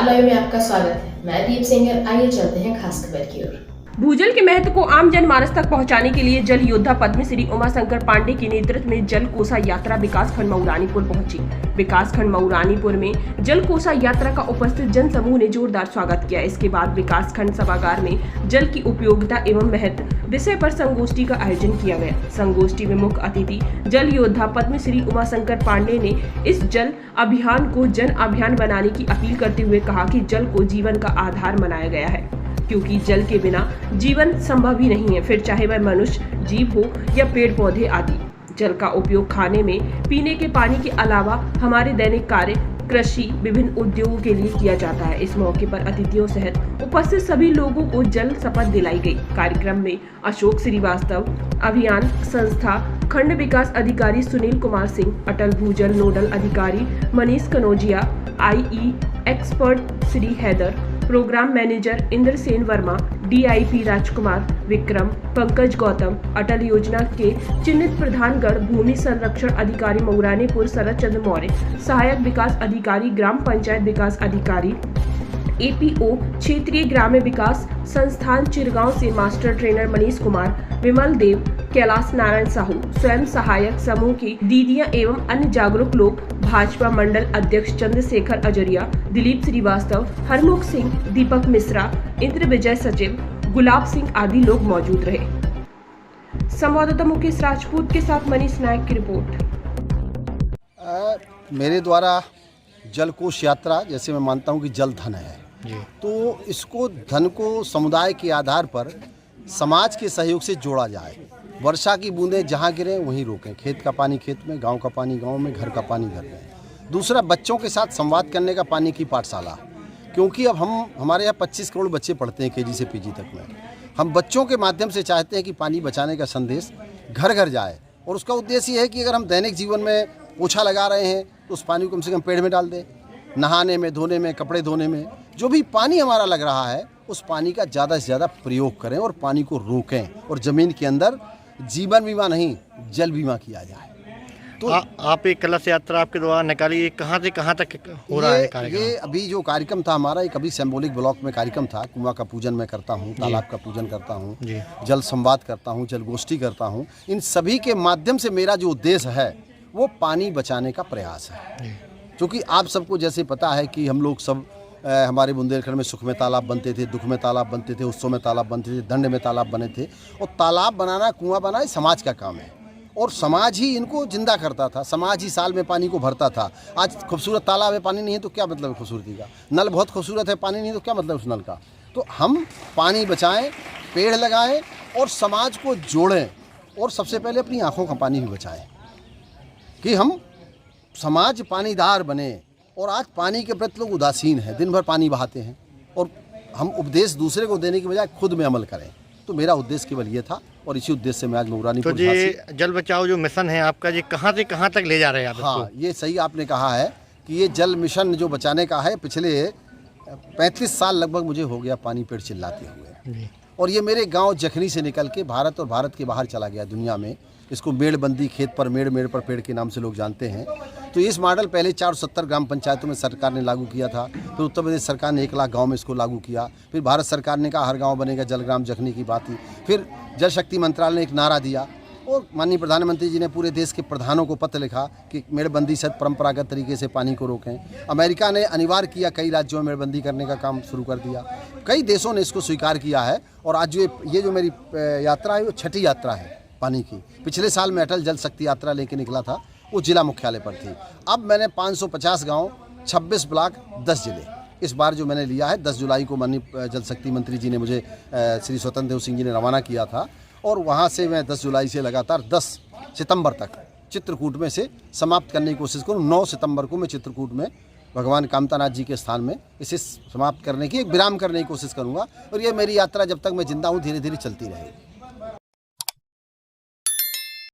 Star live में आपका स्वागत है। मैं दीप सिंगर। आइए चलते हैं खास खबर की ओर। भूजल के महत्व को आम जनमानस तक पहुंचाने के लिए जल योद्धा पद्मश्री उमाशंकर पांडे के नेतृत्व में जल कोसा यात्रा विकासखंड मऊरानीपुर पहुंची। विकासखंड मऊरानीपुर में जल कोसा यात्रा का उपस्थित जन समूह ने जोरदार स्वागत किया। इसके बाद विकासखंड सभागार में जल की उपयोगिता एवं महत्व विषय पर संगोष्ठी का आयोजन किया गया। संगोष्ठी में मुख्य अतिथि जल योद्धा पद्मश्री उमाशंकर पांडे ने इस जल अभियान को जन अभियान बनाने की अपील करते हुए कहा कि जल को जीवन का आधार बनाया गया है, क्योंकि जल के बिना जीवन संभव ही नहीं है, फिर चाहे वह मनुष्य, जीव हो या पेड़ पौधे आदि। जल का उपयोग खाने में, पीने के पानी के अलावा हमारे दैनिक कार्य, कृषि, विभिन्न उद्योगों के लिए किया जाता है। इस मौके पर अतिथियों सहित उपस्थित सभी लोगों को जल शपथ दिलाई गई। कार्यक्रम में अशोक श्रीवास्तव, अभियान संस्था खंड विकास अधिकारी सुनील कुमार सिंह, अटल भूजल नोडल अधिकारी Manish Kanaujia, IE expert Shri Haider, programme manager Indrasen Verma, DIP Rajkumar, Vikram, Pankaj Gautam, Atal योजना के चिन्हित प्रधानगढ़ भूमि संरक्षण अधिकारी मऊरानीपुर शरद चंद्र मौर्य, सहायक विकास अधिकारी ग्राम पंचायत विकास अधिकारी, APO क्षेत्रीय ग्राम्य विकास संस्थान चिरगांव से मास्टर ट्रेनर मनीष कुमार, विमल देव, कैलाश नारायण साहू, स्वयं सहायक समूह की दीदियां एवं अन्य जागरूक लोग, भाजपा मंडल अध्यक्ष चंद्रशेखर अजरिया, दिलीप श्रीवास्तव, हरमुख सिंह, दीपक मिश्रा, इंद्र विजय सचिव, गुलाब सिंह आदि लोग मौजूद रहे। संवाददाता मुकेश राजपूत के साथ मनीष नायक की रिपोर्ट। मेरे द्वारा जल कोश यात्रा, जैसे मैं मानता हूँ कि जल धन है, तो इसको धन को समुदाय के आधार पर समाज के सहयोग से जोड़ा जाए। वर्षा की बूंदें जहाँ गिरें वहीं रोकें, खेत का पानी खेत में, गांव का पानी गांव में, घर का पानी घर में। दूसरा, बच्चों के साथ संवाद करने का पानी की पाठशाला, क्योंकि अब हमारे यहाँ 25 करोड़ बच्चे पढ़ते हैं KG से PG तक में। हम बच्चों के माध्यम से चाहते हैं कि पानी बचाने का संदेश घर घर जाए, और उसका उद्देश्य ये है कि अगर हम दैनिक जीवन में पोछा लगा रहे हैं तो उस पानी को कम से कम पेड़ में डाल दें। नहाने में, धोने में, कपड़े धोने में, जो भी पानी हमारा लग रहा है उस पानी का ज़्यादा से ज़्यादा प्रयोग करें और पानी को रोकें, और ज़मीन के अंदर जीवन बीमा नहीं जल बीमा किया जाए। तो आप एक कलश यात्रा आपके द्वारा निकाली, कहाँ से कहाँ तक हो रहा है कार्यक्रम? ये अभी जो कार्यक्रम था हमारा, एक अभी सिंबॉलिक ब्लॉक में कार्यक्रम था। कुआं का पूजन मैं करता हूँ, तालाब का पूजन करता हूँ, जल संवाद करता हूँ, जल गोष्ठी करता हूँ। इन सभी के माध्यम से मेरा जो उद्देश्य है वो पानी बचाने का प्रयास है। क्योंकि आप सबको जैसे पता है कि हम लोग सब हमारे बुंदेलखंड में सुख में तालाब बनते थे, दुख में तालाब बनते थे, उत्सव में तालाब बनते थे, दंड में तालाब बने थे। और तालाब बनाना, कुआं बनाना समाज का काम है, और समाज ही इनको जिंदा करता था। समाज ही साल में पानी को भरता था। आज खूबसूरत तालाब है, पानी नहीं है तो क्या मतलब है खूबसूरती का? नल बहुत खूबसूरत है, पानी नहीं है तो क्या मतलब उस नल का? तो हम पानी बचाएं, पेड़ लगाएं और समाज को जोड़ें, और सबसे पहले अपनी आँखों का पानी भी बचाएं कि हम समाज पानीदार बने। और आज पानी के प्रति लोग उदासीन हैं, दिन भर पानी बहाते हैं, और हम उपदेश दूसरे को देने की बजाय खुद में अमल करें। तो मेरा उद्देश्य केवल ये था, और इसी उद्देश्य से मैं आज मऊरानीपुर। तो ये जल बचाओ जो मिशन है आपका, ये कहाँ से कहाँ तक ले जा रहे हैं आप? हाँ, ये सही आपने कहा है कि ये जल मिशन जो बचाने का है, पिछले 35 साल लगभग मुझे हो गया पानी पेड़ चिल्लाते हुए। और ये मेरे गाँव जखनी से निकल के भारत और भारत के बाहर चला गया दुनिया में। इसको मेड़बंदी, खेत पर मेड़, मेड़ पर पेड़ के नाम से लोग जानते हैं। तो इस मॉडल पहले 470 ग्राम पंचायतों में सरकार ने लागू किया था। फिर उत्तर प्रदेश सरकार ने 1 लाख गांव में इसको लागू किया। फिर भारत सरकार ने कहा हर गांव बनेगा जलग्राम, जखनी की बात थी। फिर जल शक्ति मंत्रालय ने एक नारा दिया, और माननीय प्रधानमंत्री जी ने पूरे देश के प्रधानों को पत्र लिखा कि मेड़बंदी से परंपरागत तरीके से पानी को रोकें। अमेरिका ने अनिवार्य किया, कई राज्यों में मेड़बंदी करने का काम शुरू कर दिया। कई देशों ने इसको स्वीकार किया है। और आज ये जो मेरी यात्रा है वो 6ठी यात्रा है पानी की। पिछले साल मैं अटल जल शक्ति यात्रा लेके निकला था, वो जिला मुख्यालय पर थी। अब मैंने 550 गांव, 26 ब्लॉक, 10 जिले इस बार जो मैंने लिया है। 10 जुलाई को माननीय जल शक्ति मंत्री जी ने मुझे श्री स्वतंत्र देव सिंह जी ने रवाना किया था, और वहाँ से मैं 10 जुलाई से लगातार 10 सितंबर तक चित्रकूट में से समाप्त करने की कोशिश करूँ। 9 सितंबर को मैं चित्रकूट में भगवान कामतानाथ जी के स्थान में इसे समाप्त करने की, एक विराम करने की कोशिश करूँगा। और ये मेरी यात्रा जब तक मैं जिंदा हूँ धीरे धीरे चलती रहेगी।